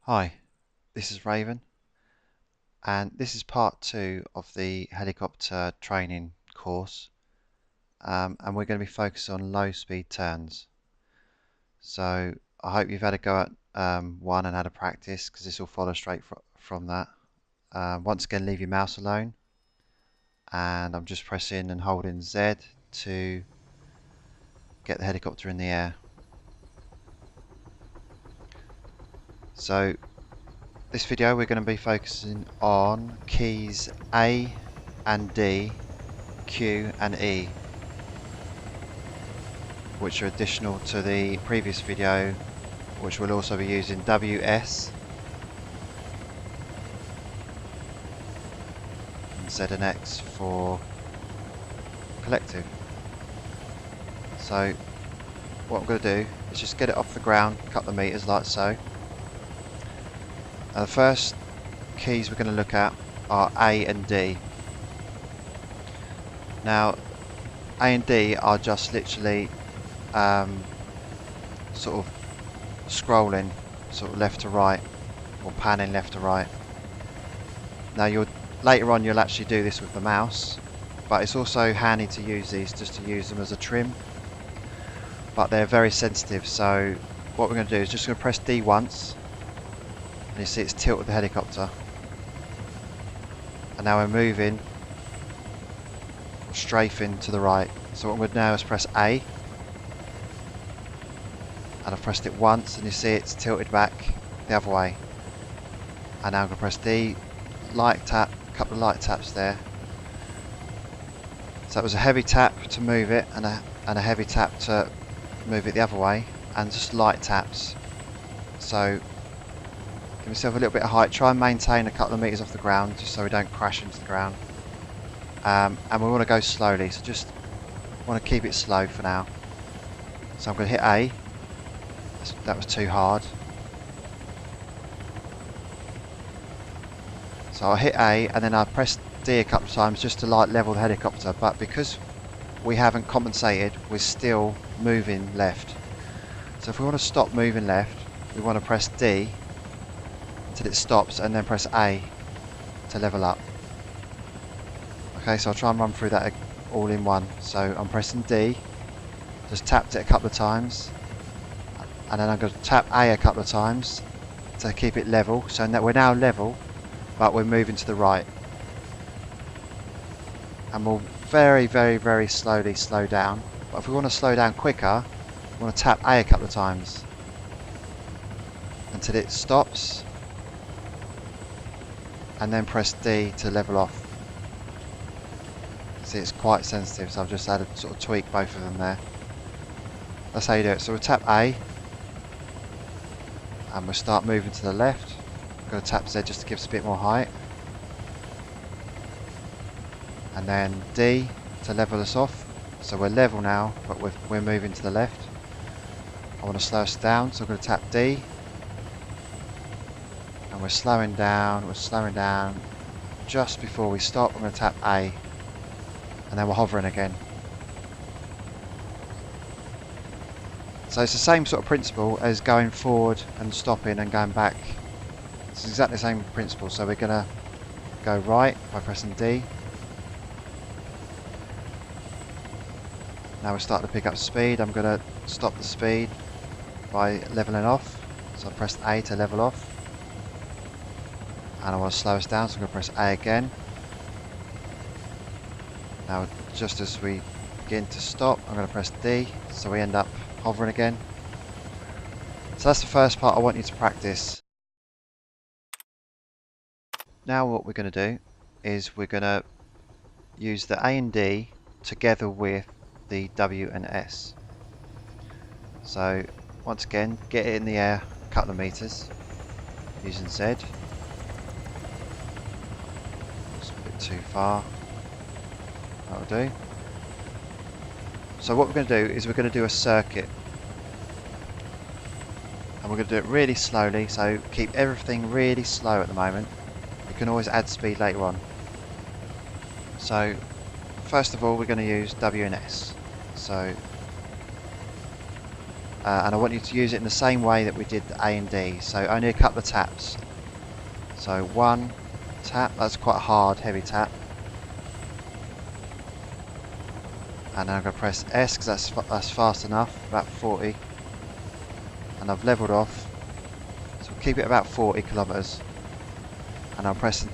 Hi, this is Raven, and this is part 2 of the helicopter training course, and we're going to be focused on low speed turns. So I hope you've had a go at one and had a practice, because this will follow straight from that. Once again, leave your mouse alone, and I'm just pressing and holding Z to get the helicopter in the air. So this video we're going to be focusing on keys A and D, Q and E, which are additional to the previous video, which will also be using WS and Z and X for collective. So what I'm going to do is just get it off the ground a couple of meters like so. The first keys we're going to look at are A and D. Now A and D are just literally sort of scrolling sort of left to right, or panning left to right. Now later on you'll actually do this with the mouse, but it's also handy to use these just to use them as a trim, but they're very sensitive. So what we're going to do is just going to press D once, and you see it's tilted the helicopter, and now we're moving or strafing to the right. So what I'm going to do now is press A, and I've pressed it once, and you see it's tilted back the other way. And now I'm going to press D, light tap, a couple of light taps there. So it was a heavy tap to move it, and a heavy tap to move it the other way, and just light taps. So give yourself a little bit of height, try and maintain a couple of meters off the ground just so we don't crash into the ground. And we want to go slowly, so just want to keep it slow for now. So I'm going to hit A. That was too hard. So I hit A, and then I pressed D a couple of times just to level the helicopter, but because we haven't compensated, we're still moving left. So if we want to stop moving left, we want to press D until it stops, and then press A to level up. Okay, so I'll try and run through that all in one. So I'm pressing D, just tapped it a couple of times, and then I'm going to tap A a couple of times to keep it level. So that we're now level, but we're moving to the right. And we'll very, very, very slowly slow down. But if we want to slow down quicker, we want to tap A a couple of times until it stops, and then press D to level off. See, it's quite sensitive, so I've just had to sort of tweak both of them there. That's how you do it. So we'll tap A, and we'll start moving to the left. I'm going to tap Z just to give us a bit more height, and then D to level us off. So we're level now, but we're moving to the left. I want to slow us down, so I'm going to tap D, and we're slowing down. We're slowing down. Just before we stop, I'm going to tap A, and then we're hovering again. So it's the same sort of principle as going forward and stopping and going back. It's exactly the same principle. So we're going to go right by pressing D. Now we're starting to pick up speed. I'm going to stop the speed by leveling off. So I pressed A to level off. And I want to slow us down, so I'm going to press A again. Now just as we begin to stop, I'm going to press D, so we end up hovering again. So that's the first part I want you to practice. Now what we're going to do is we're going to use the A and D together with the W and S. So once again, get it in the air a couple of meters using Z. It's a bit too far. That'll do. So what we're going to do is we're going to do a circuit, and we're going to do it really slowly, so keep everything really slow at the moment. You can always add speed later on. So first of all, we're going to use W and S. So and I want you to use it in the same way that we did the A and D, so only a couple of taps. So one tap, that's quite a hard, heavy tap, and then I'm going to press S because that's fast enough, about 40, and I've levelled off, so we'll keep it about 40 kilometres, and I'm pressing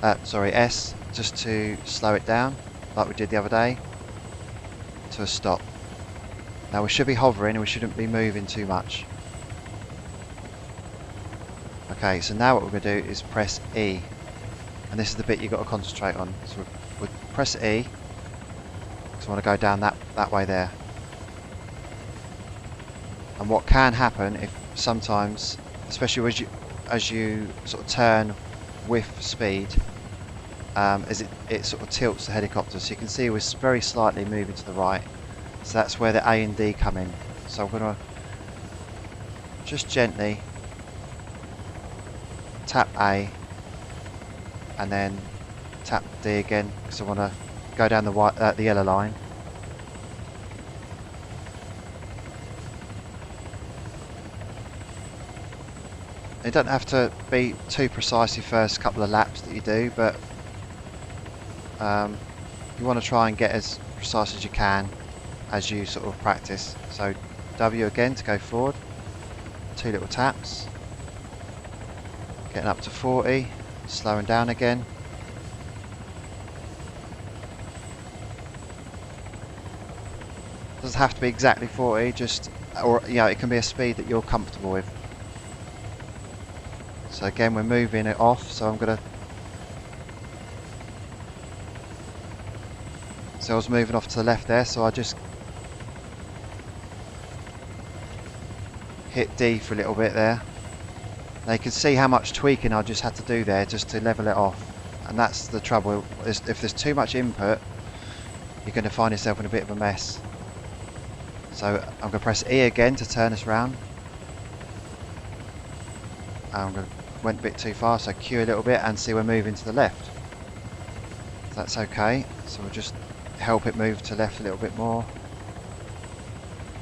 S, just to slow it down, like we did the other day, to a stop. Now we should be hovering and we shouldn't be moving too much. Okay, so now what we're going to do is press E, and this is the bit you've got to concentrate on. So we'll press E, because I want to go down that way there. And what can happen if sometimes, especially as you sort of turn with speed, is it sort of tilts the helicopter. So you can see we're very slightly moving to the right. So that's where the A and D come in. So I'm going to just gently tap A and then tap D again, because I want to go down the yellow line. It doesn't have to be too precise your first couple of laps that you do, but you want to try and get as precise as you can as you sort of practice. So W again to go forward, 2 little taps, getting up to 40, slowing down again, doesn't have to be exactly 40, just, or it can be a speed that you're comfortable with. So again we're moving it off, so I'm going to, so I was moving off to the left there, so I just hit D for a little bit there. Now you can see how much tweaking I just had to do there just to level it off, and that's the trouble. If there's too much input, you're going to find yourself in a bit of a mess. So I'm going to press E again to turn us round. Went a bit too far, so Q a little bit, and see we're moving to the left. So that's okay, so we'll just help it move to left a little bit more.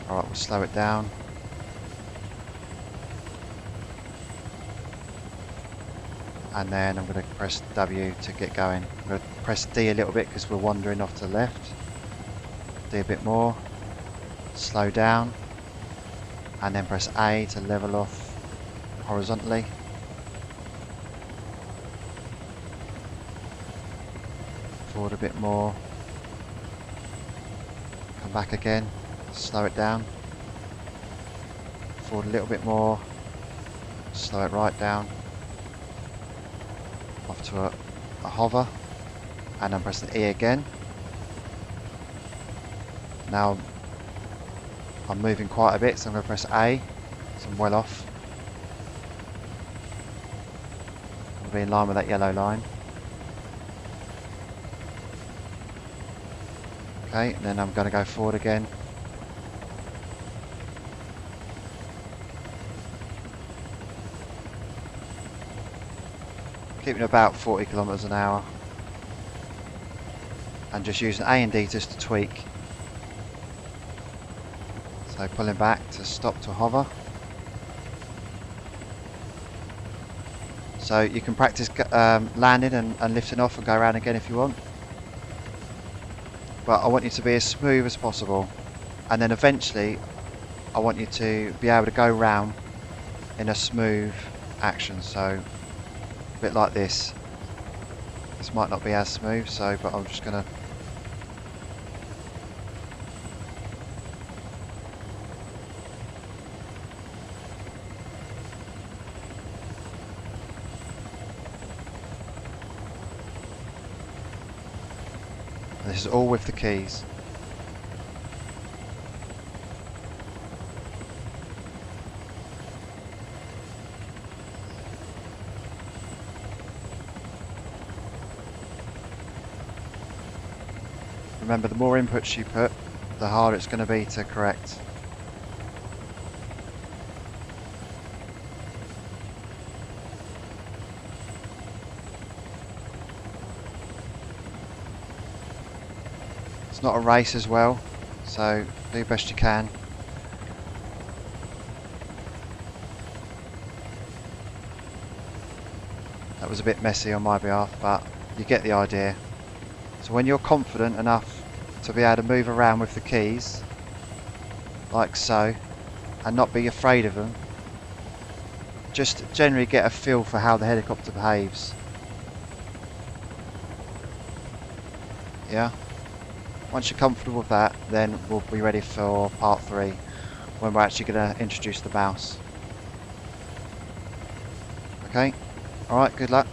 Alright, we'll slow it down. And then I'm going to press W to get going. I'm going to press D a little bit because we're wandering off to the left. D a bit more. Slow down. And then press A to level off horizontally. Forward a bit more. Come back again. Slow it down. Forward a little bit more. Slow it right down. Off to a hover, and I'm pressing E again. Now I'm moving quite a bit, so I'm going to press A, so I'm well off. I'll be in line with that yellow line. Okay, and then I'm going to go forward again. Keeping about 40 kilometers an hour, and just using A and D just to tweak. So pulling back to stop to hover. So you can practice landing and lifting off and go around again if you want, but I want you to be as smooth as possible, and then eventually I want you to be able to go round in a smooth action. So bit like this. This might not be as smooth, so but I'm just gonna this is all with the keys. Remember, the more inputs you put, the harder it's going to be to correct. It's not a race as well, so do the best you can. That was a bit messy on my behalf, but you get the idea. So when you're confident enough to be able to move around with the keys, like so, and not be afraid of them, just generally get a feel for how the helicopter behaves. Yeah? Once you're comfortable with that, then we'll be ready for part 3, when we're actually going to introduce the mouse. Okay? Alright, good luck.